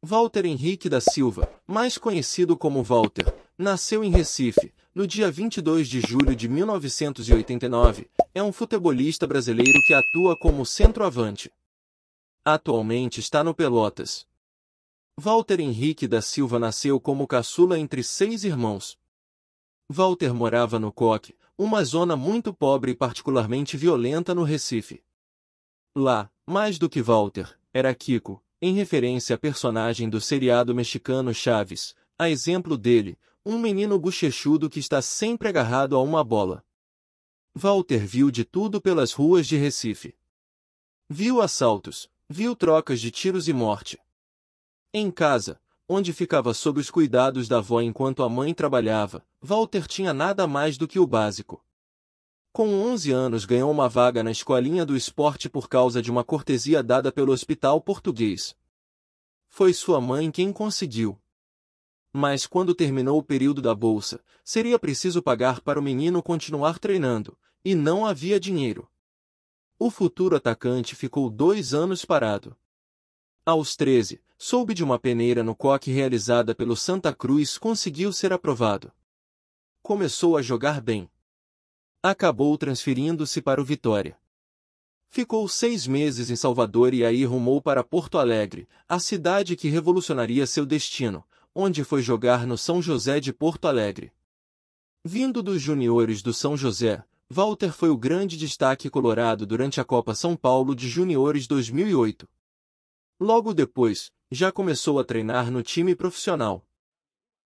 Walter Henrique da Silva, mais conhecido como Walter, nasceu em Recife, no dia 22 de julho de 1989, é um futebolista brasileiro que atua como centroavante. Atualmente está no Pelotas. Walter Henrique da Silva nasceu como caçula entre 6 irmãos. Walter morava no Coque, uma zona muito pobre e particularmente violenta no Recife. Lá, mais do que Walter, era Kiko, em referência à personagem do seriado mexicano Chaves, a exemplo dele, um menino bochechudo que está sempre agarrado a uma bola. Walter viu de tudo pelas ruas de Recife. Viu assaltos, viu trocas de tiros e morte. Em casa, onde ficava sob os cuidados da avó enquanto a mãe trabalhava, Walter tinha nada mais do que o básico. Com 11 anos ganhou uma vaga na escolinha do esporte por causa de uma cortesia dada pelo Hospital Português. Foi sua mãe quem conseguiu. Mas quando terminou o período da bolsa, seria preciso pagar para o menino continuar treinando, e não havia dinheiro. O futuro atacante ficou 2 anos parado. Aos 13, soube de uma peneira no Coque realizada pelo Santa Cruz e conseguiu ser aprovado. Começou a jogar bem. Acabou transferindo-se para o Vitória. Ficou 6 meses em Salvador e aí rumou para Porto Alegre, a cidade que revolucionaria seu destino, onde foi jogar no São José de Porto Alegre. Vindo dos juniores do São José, Walter foi o grande destaque colorado durante a Copa São Paulo de Juniores 2008. Logo depois, já começou a treinar no time profissional.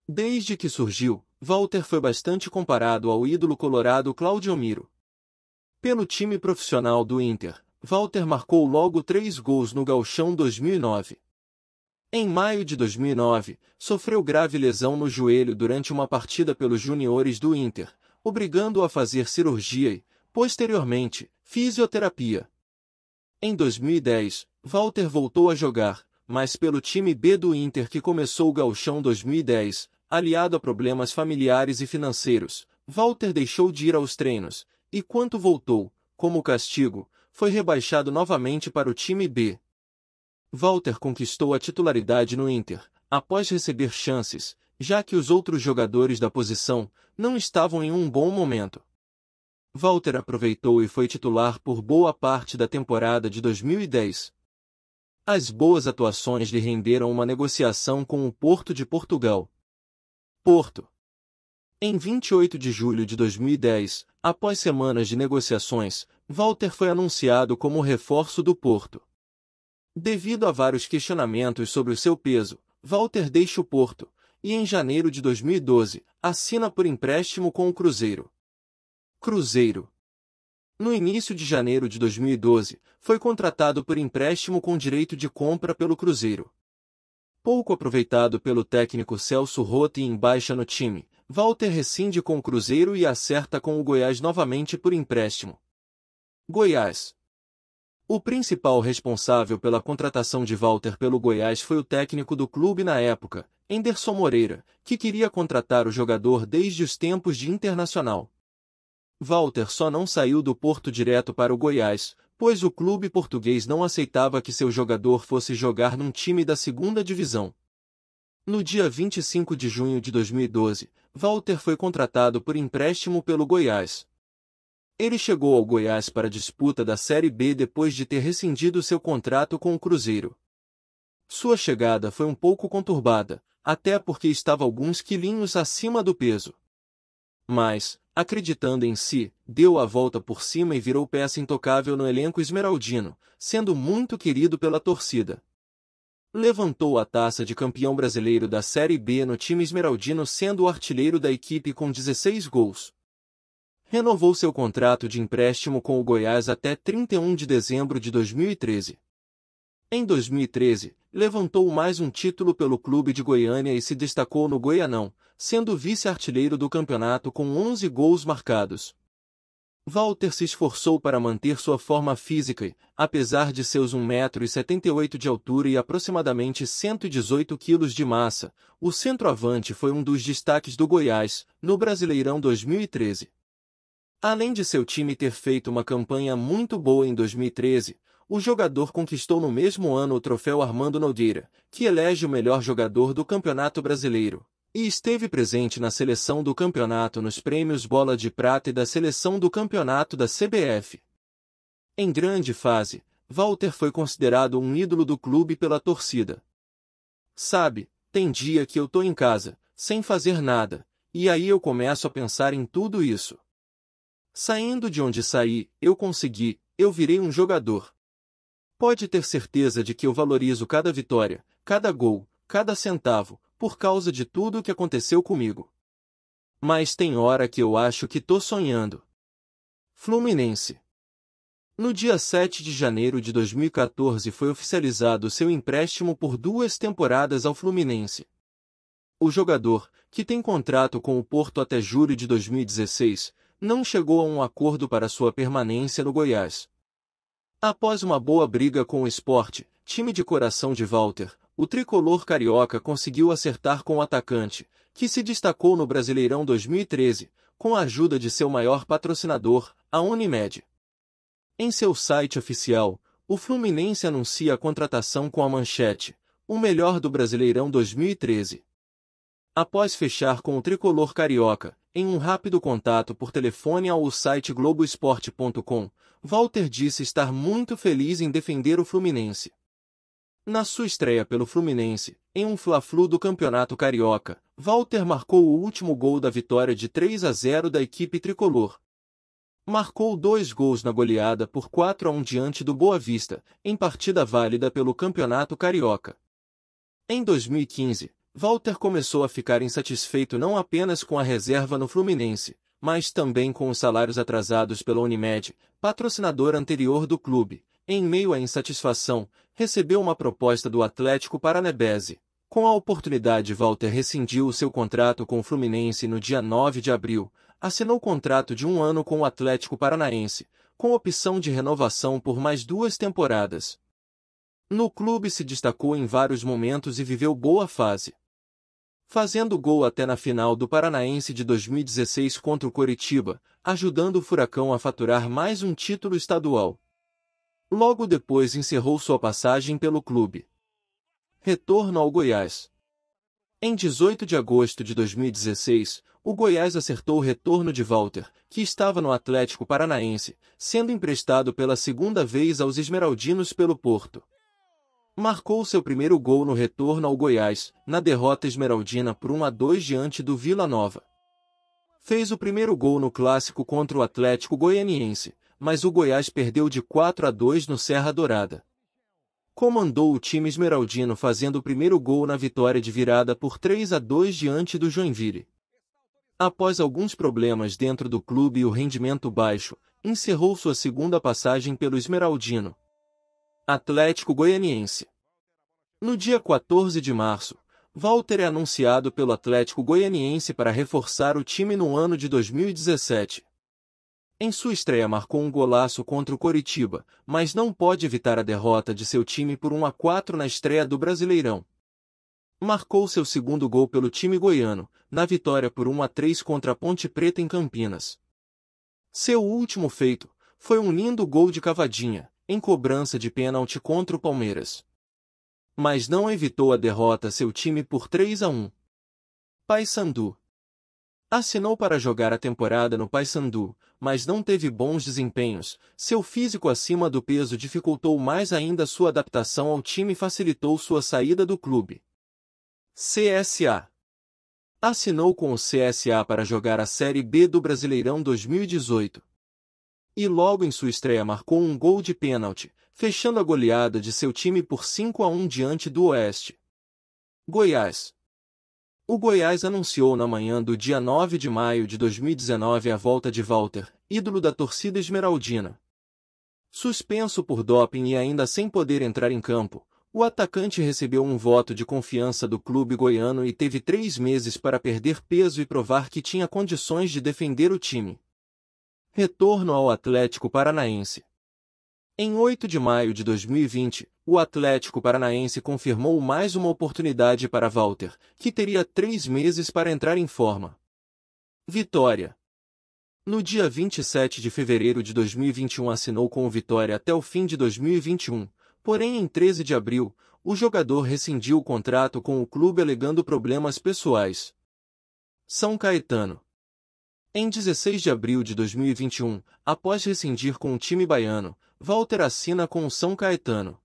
Desde que surgiu, Walter foi bastante comparado ao ídolo colorado Claudio Miro. Pelo time profissional do Inter, Walter marcou logo 3 gols no Gauchão 2009. Em maio de 2009, sofreu grave lesão no joelho durante uma partida pelos juniores do Inter, obrigando-o a fazer cirurgia e, posteriormente, fisioterapia. Em 2010, Walter voltou a jogar, mas pelo time B do Inter que começou o Gauchão 2010, aliado a problemas familiares e financeiros, Walter deixou de ir aos treinos, e quando voltou, como castigo, foi rebaixado novamente para o time B. Walter conquistou a titularidade no Inter, após receber chances, já que os outros jogadores da posição não estavam em um bom momento. Walter aproveitou e foi titular por boa parte da temporada de 2010. As boas atuações lhe renderam uma negociação com o Porto de Portugal. Porto. Em 28 de julho de 2010, após semanas de negociações, Walter foi anunciado como reforço do Porto. Devido a vários questionamentos sobre o seu peso, Walter deixa o Porto, e em janeiro de 2012, assina por empréstimo com o Cruzeiro. Cruzeiro. No início de janeiro de 2012, foi contratado por empréstimo com direito de compra pelo Cruzeiro. Pouco aproveitado pelo técnico Celso Roth em baixa no time, Walter rescinde com o Cruzeiro e acerta com o Goiás novamente por empréstimo. Goiás. O principal responsável pela contratação de Walter pelo Goiás foi o técnico do clube na época, Henderson Moreira, que queria contratar o jogador desde os tempos de Internacional. Walter só não saiu do Porto direto para o Goiás, pois o clube português não aceitava que seu jogador fosse jogar num time da segunda divisão. No dia 25 de junho de 2012, Walter foi contratado por empréstimo pelo Goiás. Ele chegou ao Goiás para a disputa da Série B depois de ter rescindido seu contrato com o Cruzeiro. Sua chegada foi um pouco conturbada, até porque estava alguns quilinhos acima do peso. Mas, acreditando em si, deu a volta por cima e virou peça intocável no elenco esmeraldino, sendo muito querido pela torcida. Levantou a taça de campeão brasileiro da Série B no time esmeraldino, sendo o artilheiro da equipe com 16 gols. Renovou seu contrato de empréstimo com o Goiás até 31 de dezembro de 2013. Em 2013, levantou mais um título pelo clube de Goiânia e se destacou no Goianão, sendo vice-artilheiro do campeonato com 11 gols marcados. Walter se esforçou para manter sua forma física e, apesar de seus 1,78 m de altura e aproximadamente 118 kg de massa, o centroavante foi um dos destaques do Goiás, no Brasileirão 2013. Além de seu time ter feito uma campanha muito boa em 2013, o jogador conquistou no mesmo ano o troféu Armando Nogueira, que elege o melhor jogador do Campeonato Brasileiro, e esteve presente na seleção do campeonato nos prêmios Bola de Prata e da seleção do campeonato da CBF. Em grande fase, Walter foi considerado um ídolo do clube pela torcida. Sabe, tem dia que eu tô em casa, sem fazer nada, e aí eu começo a pensar em tudo isso. Saindo de onde saí, eu virei um jogador. Pode ter certeza de que eu valorizo cada vitória, cada gol, cada centavo, por causa de tudo o que aconteceu comigo. Mas tem hora que eu acho que tô sonhando. Fluminense. No dia 7 de janeiro de 2014 foi oficializado seu empréstimo por 2 temporadas ao Fluminense. O jogador, que tem contrato com o Porto até julho de 2016, não chegou a um acordo para sua permanência no Goiás. Após uma boa briga com o Sport, time de coração de Walter, o tricolor carioca conseguiu acertar com o atacante, que se destacou no Brasileirão 2013, com a ajuda de seu maior patrocinador, a Unimed. Em seu site oficial, o Fluminense anuncia a contratação com a manchete: o melhor do Brasileirão 2013. Após fechar com o tricolor carioca, em um rápido contato por telefone ao site Globoesporte.com, Walter disse estar muito feliz em defender o Fluminense. Na sua estreia pelo Fluminense, em um Fla-Flu do Campeonato Carioca, Walter marcou o último gol da vitória de 3-0 da equipe tricolor. Marcou 2 gols na goleada por 4-1 diante do Boa Vista, em partida válida pelo Campeonato Carioca. Em 2015, Walter começou a ficar insatisfeito não apenas com a reserva no Fluminense, mas também com os salários atrasados pela Unimed, patrocinador anterior do clube. Em meio à insatisfação, recebeu uma proposta do Atlético Paranaense. Com a oportunidade, Walter rescindiu o seu contrato com o Fluminense no dia 9 de abril, assinou contrato de 1 ano com o Atlético Paranaense, com opção de renovação por mais 2 temporadas. No clube se destacou em vários momentos e viveu boa fase, fazendo gol até na final do Paranaense de 2016 contra o Coritiba, ajudando o Furacão a faturar mais um título estadual. Logo depois encerrou sua passagem pelo clube. Retorno ao Goiás. Em 18 de agosto de 2016, o Goiás acertou o retorno de Walter, que estava no Atlético Paranaense, sendo emprestado pela segunda vez aos esmeraldinos pelo Porto. Marcou seu primeiro gol no retorno ao Goiás, na derrota esmeraldina por 1-2 diante do Vila Nova. Fez o primeiro gol no clássico contra o Atlético Goianiense, mas o Goiás perdeu de 4-2 no Serra Dourada. Comandou o time esmeraldino fazendo o primeiro gol na vitória de virada por 3-2 diante do Joinville. Após alguns problemas dentro do clube e o rendimento baixo, encerrou sua segunda passagem pelo esmeraldino Atlético Goianiense. No dia 14 de março, Walter é anunciado pelo Atlético Goianiense para reforçar o time no ano de 2017. Em sua estreia marcou um golaço contra o Coritiba, mas não pode evitar a derrota de seu time por 1-4 na estreia do Brasileirão. Marcou seu segundo gol pelo time goiano, na vitória por 1-3 contra a Ponte Preta em Campinas. Seu último feito foi um lindo gol de cavadinha, em cobrança de pênalti contra o Palmeiras. Mas não evitou a derrota seu time por 3-1. Paysandu. Assinou para jogar a temporada no Paysandu, mas não teve bons desempenhos. Seu físico acima do peso dificultou mais ainda sua adaptação ao time e facilitou sua saída do clube. CSA. Assinou com o CSA para jogar a Série B do Brasileirão 2018. E logo em sua estreia marcou um gol de pênalti, fechando a goleada de seu time por 5-1 diante do Oeste. Goiás. O Goiás anunciou na manhã do dia 9 de maio de 2019 a volta de Walter, ídolo da torcida esmeraldina. Suspenso por doping e ainda sem poder entrar em campo, o atacante recebeu um voto de confiança do clube goiano e teve 3 meses para perder peso e provar que tinha condições de defender o time. Retorno ao Atlético Paranaense. Em 8 de maio de 2020, o Atlético Paranaense confirmou mais uma oportunidade para Walter, que teria 3 meses para entrar em forma. Vitória. No dia 27 de fevereiro de 2021 assinou com o Vitória até o fim de 2021, porém em 13 de abril, o jogador rescindiu o contrato com o clube alegando problemas pessoais. São Caetano. Em 16 de abril de 2021, após rescindir com o time baiano, Walter assina com o São Caetano.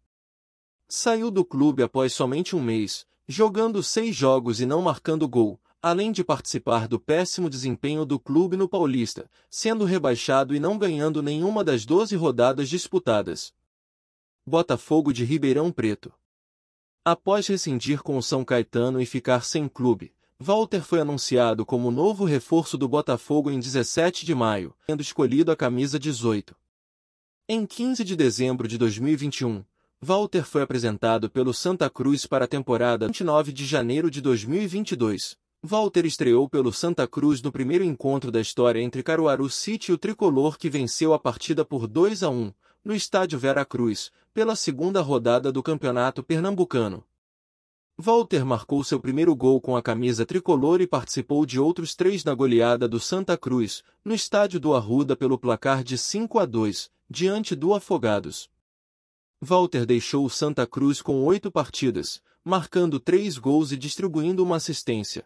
Saiu do clube após somente um mês, jogando 6 jogos e não marcando gol, além de participar do péssimo desempenho do clube no Paulista, sendo rebaixado e não ganhando nenhuma das 12 rodadas disputadas. Botafogo de Ribeirão Preto. Após rescindir com o São Caetano e ficar sem clube, Walter foi anunciado como novo reforço do Botafogo em 17 de maio, tendo escolhido a camisa 18. Em 15 de dezembro de 2021, Walter foi apresentado pelo Santa Cruz para a temporada 29 de janeiro de 2022. Walter estreou pelo Santa Cruz no primeiro encontro da história entre Caruaru City e o tricolor que venceu a partida por 2-1, no estádio Vera Cruz, pela segunda rodada do Campeonato Pernambucano. Walter marcou seu primeiro gol com a camisa tricolor e participou de outros 3 na goleada do Santa Cruz, no estádio do Arruda pelo placar de 5-2, diante do Afogados. Walter deixou o Santa Cruz com 8 partidas, marcando 3 gols e distribuindo uma assistência.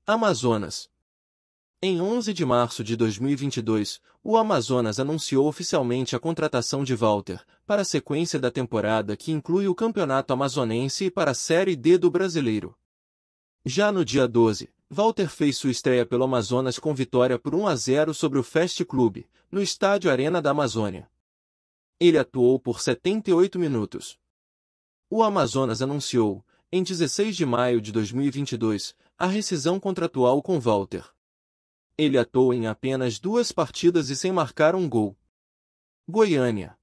Amazonas. Em 11 de março de 2022, o Amazonas anunciou oficialmente a contratação de Walter, para a sequência da temporada que inclui o Campeonato Amazonense e para a Série D do Brasileiro. Já no dia 12, Walter fez sua estreia pelo Amazonas com vitória por 1-0 sobre o Fest Clube, no estádio Arena da Amazônia. Ele atuou por 78 minutos. O Amazonas anunciou, em 16 de maio de 2022, a rescisão contratual com Walter. Ele atuou em apenas 2 partidas e sem marcar um gol. Goiânia.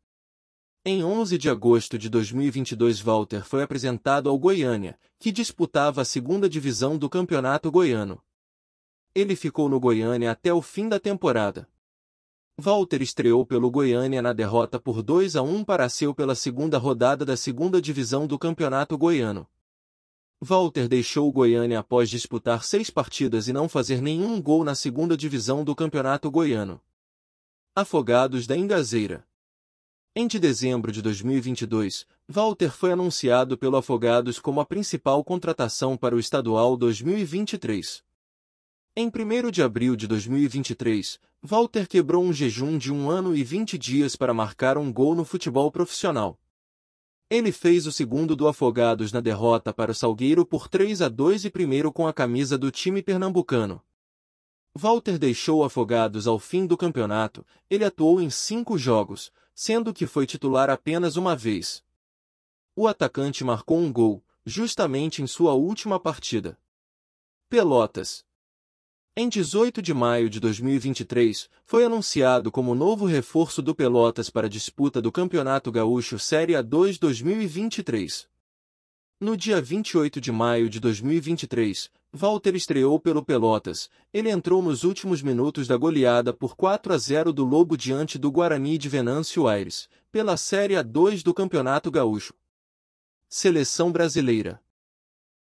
Em 11 de agosto de 2022 Walter foi apresentado ao Goiânia, que disputava a 2ª divisão do Campeonato Goiano. Ele ficou no Goiânia até o fim da temporada. Walter estreou pelo Goiânia na derrota por 2-1 para a Seu pela 2ª rodada da 2ª divisão do Campeonato Goiano. Walter deixou o Goiânia após disputar 6 partidas e não fazer nenhum gol na 2ª divisão do Campeonato Goiano. Afogados da Ingazeira. Em dezembro de 2022, Walter foi anunciado pelo Afogados como a principal contratação para o Estadual 2023. Em 1º de abril de 2023, Walter quebrou um jejum de 1 ano e 20 dias para marcar um gol no futebol profissional. Ele fez o segundo do Afogados na derrota para o Salgueiro por 3-2 e primeiro com a camisa do time pernambucano. Walter deixou o Afogados ao fim do campeonato, ele atuou em 5 jogos, sendo que foi titular apenas uma vez. O atacante marcou um gol, justamente em sua última partida. Pelotas. Em 18 de maio de 2023, foi anunciado como novo reforço do Pelotas para a disputa do Campeonato Gaúcho Série A2 2023. No dia 28 de maio de 2023, Walter estreou pelo Pelotas. Ele entrou nos últimos minutos da goleada por 4-0 do Lobo diante do Guarani de Venâncio Aires, pela Série A2 do Campeonato Gaúcho. Seleção Brasileira.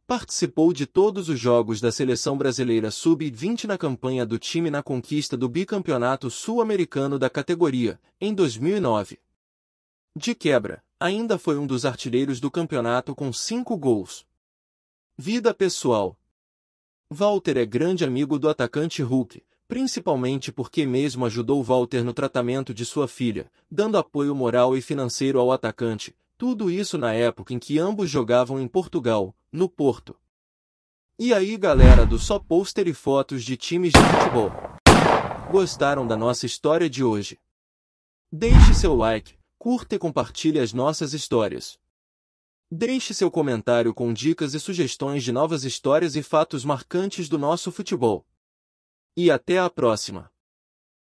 Participou de todos os jogos da Seleção Brasileira Sub-20 na campanha do time na conquista do bicampeonato sul-americano da categoria, em 2009. De quebra, ainda foi um dos artilheiros do campeonato com 5 gols. Vida pessoal. Walter é grande amigo do atacante Hulk, principalmente porque mesmo ajudou Walter no tratamento de sua filha, dando apoio moral e financeiro ao atacante, tudo isso na época em que ambos jogavam em Portugal, no Porto. E aí galera do Só Pôster e Fotos de Times de Futebol. Gostaram da nossa história de hoje? Deixe seu like, curta e compartilhe as nossas histórias. Deixe seu comentário com dicas e sugestões de novas histórias e fatos marcantes do nosso futebol. E até a próxima!